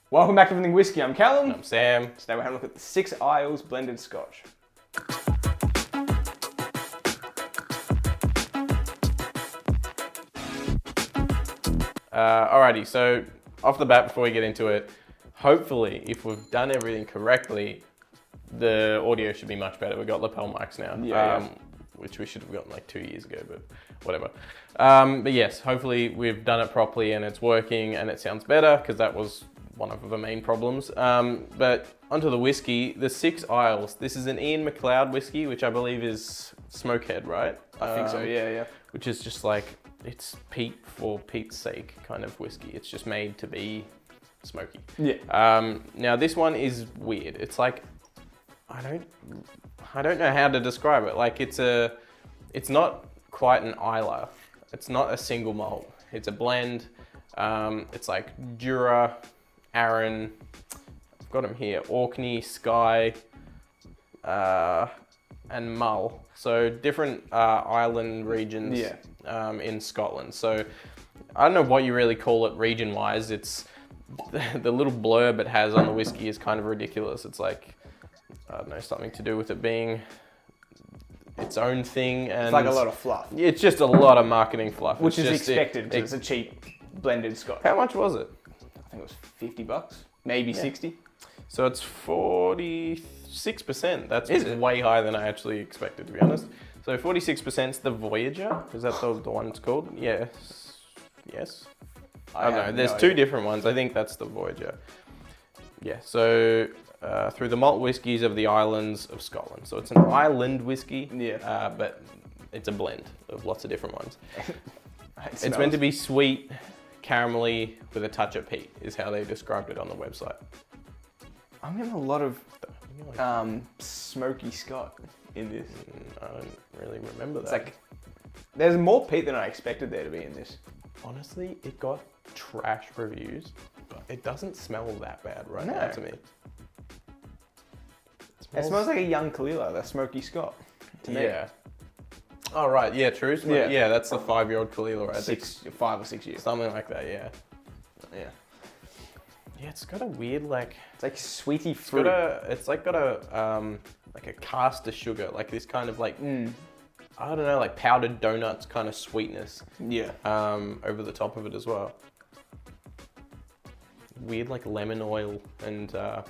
Welcome back to Everything Whisky. I'm Callum. I'm Sam. Today we're having a look at the 6 Isles blended Scotch. Alrighty, so off the bat, before we get into it, hopefully, if we've done everything correctly, the audio should be much better. We've got lapel mics now, which we should have gotten like 2 years ago, but whatever. But yes, hopefully we've done it properly and it's working and it sounds better, because that was one of the main problems. But onto the whiskey, the 6 Isles. This is an Ian McLeod whiskey, which I believe is Smokehead, right? I think so, yeah. Which is just like, it's peat for peat's sake kind of whiskey. It's just made to be smoky. Yeah. Now this one is weird. It's like, I don't know how to describe it. Like it's not quite an Islay. It's not a single malt. It's a blend. It's like Jura, Arran, I've got them here, Orkney, Skye, and Mull. So different island regions in Scotland. So I don't know what you really call it region-wise. It's the little blurb it has on the whiskey is kind of ridiculous. It's like, I don't know, something to do with it being its own thing. And It's like a lot of fluff. It's just a lot of marketing fluff. Which It's is just- expected, because it's a cheap blended Scotch. How much was it? I think it was $50, maybe 60. So it's 46%. That's Is it? way higher than I actually expected, to be honest. So 46% is the Voyager. Is that the one it's called? Yes. I don't know. have There's no two idea. different ones. I think that's the Voyager. Yeah. So through the malt whiskies of the islands of Scotland. So it's an island whiskey. Yeah. But it's a blend of lots of different ones. It It's meant to be sweet, caramelly, with a touch of peat, is how they described it on the website. I'm getting a lot of smoky Scott in this. I don't really remember that. It's like, there's more peat than I expected there to be in this. Honestly, it got trash reviews, but it doesn't smell that bad right No. now to me. It smells like a young Kalila, the smoky Scott. To me. Yeah. Oh, right. Yeah, true. Yeah. Yeah, that's the 5-year-old Kalila, right? 5 or 6 years. Something like that, yeah. Yeah. Yeah, it's got a weird, like... It's like sweety It's fruit. got a like a cast of sugar, like this kind of like, I don't know, like powdered donuts kind of sweetness. Yeah. Over the top of it as well. Weird like lemon oil and a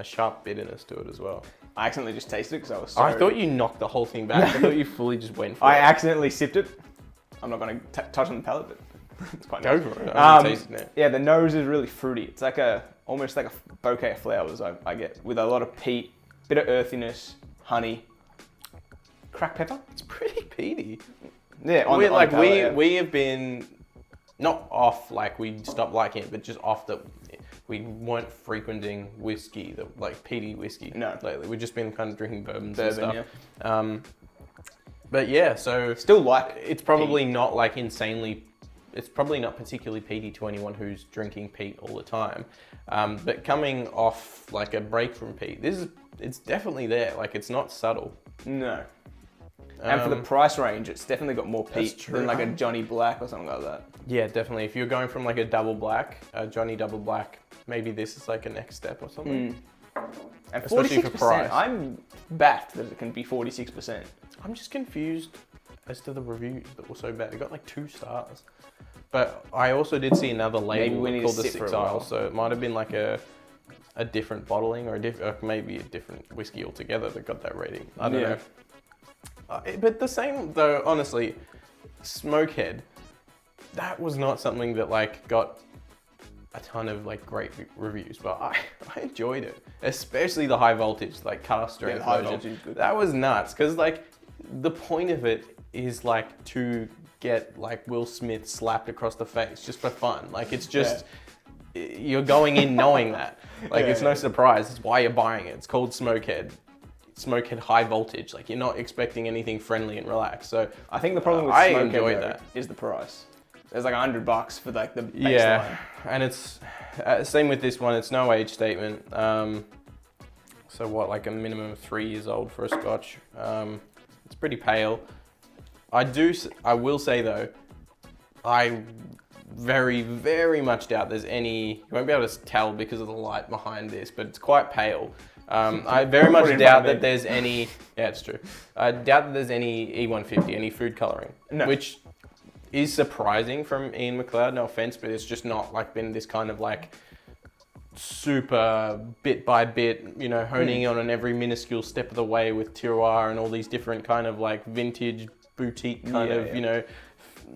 sharp bitterness to it as well. I accidentally just tasted it because I was so... I thought you knocked the whole thing back. I thought you fully just went for I it. accidentally sipped it. I'm not going to touch on the palate, but it's quite Go nice. for it. I haven't tasted it. Yeah, the nose is really fruity. It's like almost like a bouquet of flowers I get, with a lot of peat, bit of earthiness, honey, cracked pepper. It's pretty peaty. Yeah, on we the palate, yeah. we have been not off, like we stopped liking it, but just off that we weren't frequenting whiskey, like peaty whiskey. No. Lately, we've just been kind of drinking bourbons and Bourbon, stuff. But yeah, so Still like it's probably not like insanely. It's probably not particularly peaty to anyone who's drinking peat all the time. But coming off like a break from peat, it's definitely there. Like it's not subtle. No. And for the price range, it's definitely got more peat true. than like a Johnny Black or something like that. Yeah, definitely. If you're going from like a double black, a Johnny double black, maybe this is like a next step or something. And Especially 46%, for price. I'm baffed that it can be 46%. I'm just confused as to the reviews that were so bad. It got like 2 stars. But I also did see another label we need called to the sit for 6 a while. Isles, so it might have been like a different bottling or maybe a different whiskey altogether that got that rating. I don't know. But the same though, honestly, Smokehead, that was not something that like got a ton of like great reviews, but I enjoyed it, especially the high voltage, like cask strength the high version. voltage is good. That was nuts, because like the point of it is like to get like Will Smith slapped across the face just for fun. Like it's just you're going in knowing that. Like it's no surprise. It's why you're buying it. It's called Smokehead. Smokehead high voltage. Like you're not expecting anything friendly and relaxed. So I think the problem with I Smokehead enjoyed though, that. is the price. There's like $100 for like the baseline. Yeah, and it's same with this one. It's no age statement. So what, like a minimum of 3 years old for a Scotch. It's pretty pale. I will say though, I very, very much doubt there's any. You won't be able to tell because of the light behind this, but it's quite pale. I very much doubt that there's any. Yeah, it's true. I doubt that there's any E150, any food coloring, which is surprising from Ian McLeod. No offense, but it's just not like been this kind of like super bit by bit, you know, honing on every minuscule step of the way with terroir and all these different kind of like vintage boutique kind of, you know.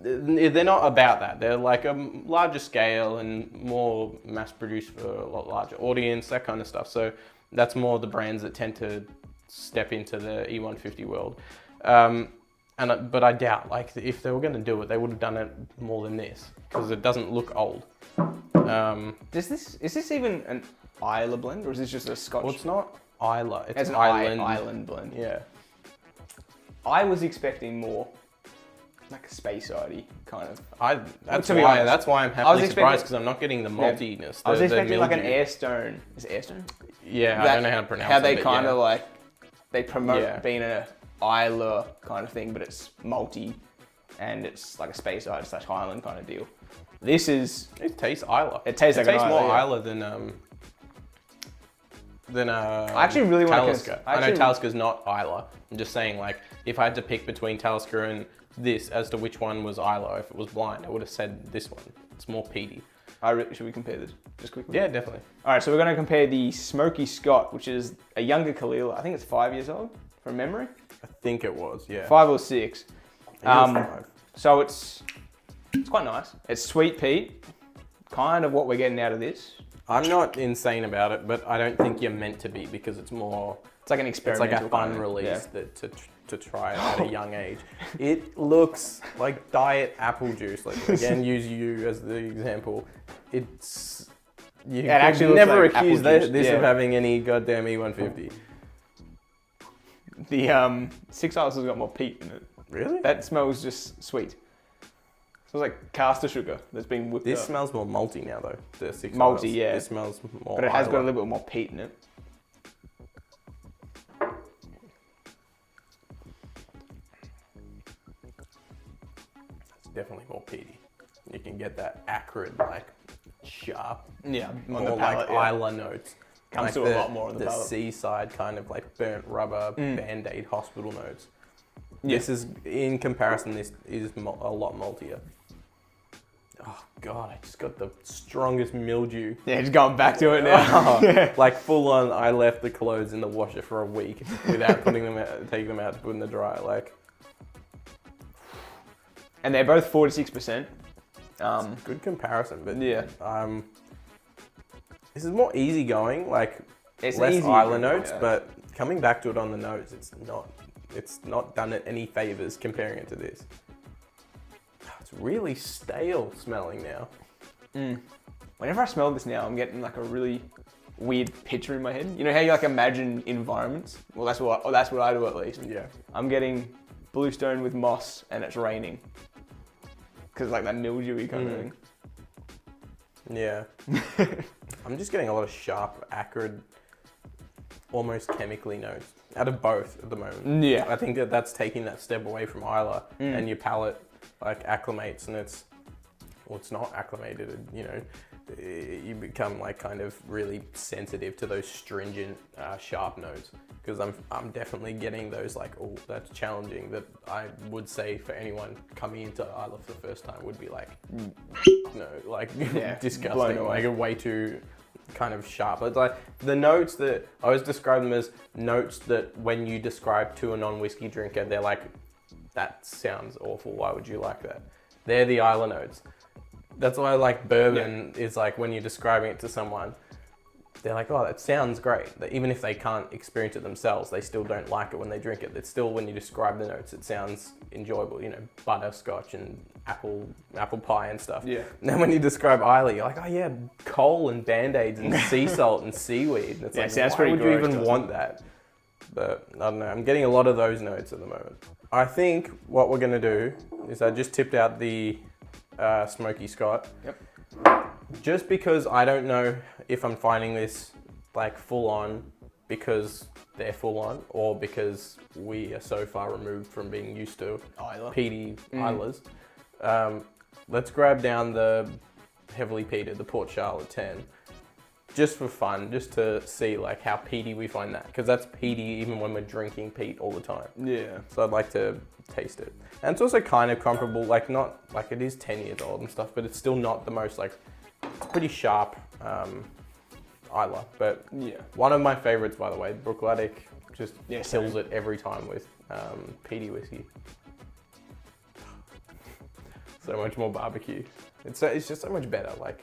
They're not about that. They're like a larger scale and more mass produced for a lot larger audience, that kind of stuff. So that's more the brands that tend to step into the E150 world. But I doubt, like, if they were going to do it, they would have done it more than this because it doesn't look old. Is this even an Islay blend, or is this just a Scotch? Well, it's not Islay. It's an island blend. Yeah. I was expecting more like a space-sidey kind of. That's why I'm happily surprised because I'm not getting the maltiness. I was expecting like an Airstone. Is it Airstone? Yeah, I don't know how to pronounce it. How they kind of like they promote being an Islay kind of thing, but it's malty and it's like a space-side / Highland kind of deal. This is. It tastes Islay. It tastes more Islay than I actually really want Talisker. I know Talisker's not Islay. I'm just saying, like, if I had to pick between Talisker and this as to which one was Islay, if it was blind, I would have said this one. It's more peaty. Should we compare this just quickly? Yeah, definitely. All right, so we're going to compare the Smoky Scott, which is a younger Khalil. I think it's 5 years old from memory. I think it was, yeah. 5 or 6. 5. So it's quite nice. It's sweet peat, kind of what we're getting out of this. I'm not insane about it, but I don't think you're meant to be because it's more. It's like an experimental. It's like a fun release to try it at a young age. It looks like diet apple juice. Like, again, use you as the example. It's you can actually never like accuse this of having any goddamn E150. The 6 Isles has got more peat in it. Really? That smells just sweet. It smells like caster sugar that's been whipped This up. smells more malty now though. The 6 malty, Isles. yeah. This smells more. But it has got a little bit more peat in it. Definitely more peaty. You can get that acrid, like sharp, more like Islay notes. Comes like to a lot more on the palate. seaside kind of like burnt rubber, Band-Aid hospital notes. This is, in comparison, this is a lot maltier. Oh God, I just got the strongest mildew. Yeah, just going back to it now. Like full on, I left the clothes in the washer for a week without taking them out to put in the dryer. Like. And they're both 46%. Good comparison, but yeah. This is more easygoing, like it's less easy Islay notes, but coming back to it on the nose, it's not done it any favors comparing it to this. It's really stale smelling now. Whenever I smell this now, I'm getting like a really weird picture in my head. You know how you like imagine environments? Well, that's what I do at least. Yeah. I'm getting bluestone with moss and it's raining. Because like that mildewy kind of thing. Yeah. I'm just getting a lot of sharp, acrid, almost chemically notes out of both at the moment. Yeah. I think that's taking that step away from Islay and your palate like acclimates and it's not acclimated, you know. You become like kind of really sensitive to those stringent, sharp notes. Because I'm definitely getting those like, oh, that's challenging. That I would say for anyone coming into Islay for the first time would be like, no, like disgusting, like way too kind of sharp. It's like the notes that I always describe them as notes that when you describe to a non-whiskey drinker, they're like, that sounds awful. Why would you like that? They're the Islay notes. That's why I like bourbon is like when you're describing it to someone, they're like, oh, that sounds great. That even if they can't experience it themselves, they still don't like it when they drink it. It's still, when you describe the notes, it sounds enjoyable. You know, butterscotch and apple pie and stuff. Yeah. And then when you describe Islay, you're like, oh yeah, coal and Band-Aids and sea salt and seaweed. And it's like, sounds why pretty would gross, you even want that? But I don't know. I'm getting a lot of those notes at the moment. I think what we're gonna do is I just tipped out the Smoky Scott. Yep. Just because I don't know if I'm finding this like full on because they're full on or because we are so far removed from being used to Islay. peaty Islas. let's grab down the heavily peated, the Port Charlotte 10. Just for fun, just to see like how peaty we find that. Because that's peaty even when we're drinking peat all the time. Yeah. So I'd like to taste it. And it's also kind of comparable, like not, like it is 10 years old and stuff, but it's still not the most like, it's pretty sharp Islay. But yeah, one of my favorites, by the way, Brookladdick just Yeah, kills same. it every time with peaty whiskey. So much more barbecue. It's just so much better. Like,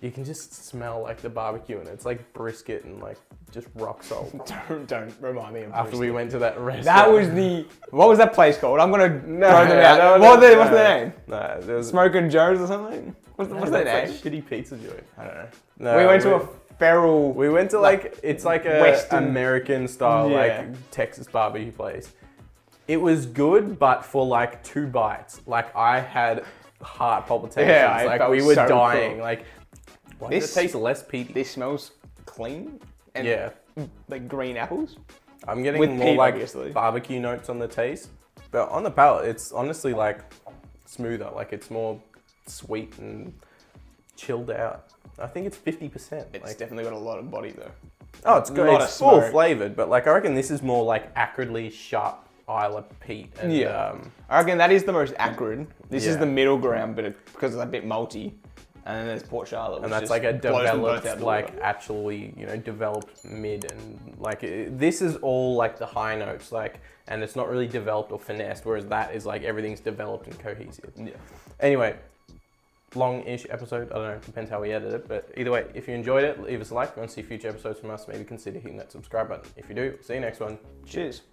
you can just smell like the barbecue and it's like brisket and like just rock salt. Don't remind me of After we brisket. went to that restaurant. That was what was that place called? I'm gonna throw them yeah, out. no, What's no. their name? No, there was Smoking Joe's or something? What's their that's name? like shitty pizza joint. I don't know. No, We went to a feral. We went to like it's like a Western- American style Yeah. like Texas barbecue place. It was good, but for like 2 bites, like I had heart palpitations. Yeah, I like felt we were so dying. cool. Like, why This- does it taste less peaty? This smells clean and Yeah, like green apples. I'm getting with more peat, like obviously. barbecue notes on the taste, but on the palate, it's honestly like smoother. Like it's more sweet and chilled out. I think it's 50%. It's like, definitely got a lot of body though. oh, it's a good. lot It's of full smoke. flavored, but like I reckon this is more like acridly sharp Islay peat. And, Yeah. I reckon that is the most acrid. This is Yeah. the middle ground, but because it's a bit malty. And then there's Port Charlotte, and which that's just like a blows them both out developed, the like water. actually, developed mid, and like this is all like the high notes, like, and it's not really developed or finessed, whereas that is like everything's developed and cohesive. Yeah. Anyway, long-ish episode. I don't know, depends how we edit it, but either way, if you enjoyed it, leave us a like. If you want to see future episodes from us, maybe consider hitting that subscribe button. If you do, see you next one. Cheers.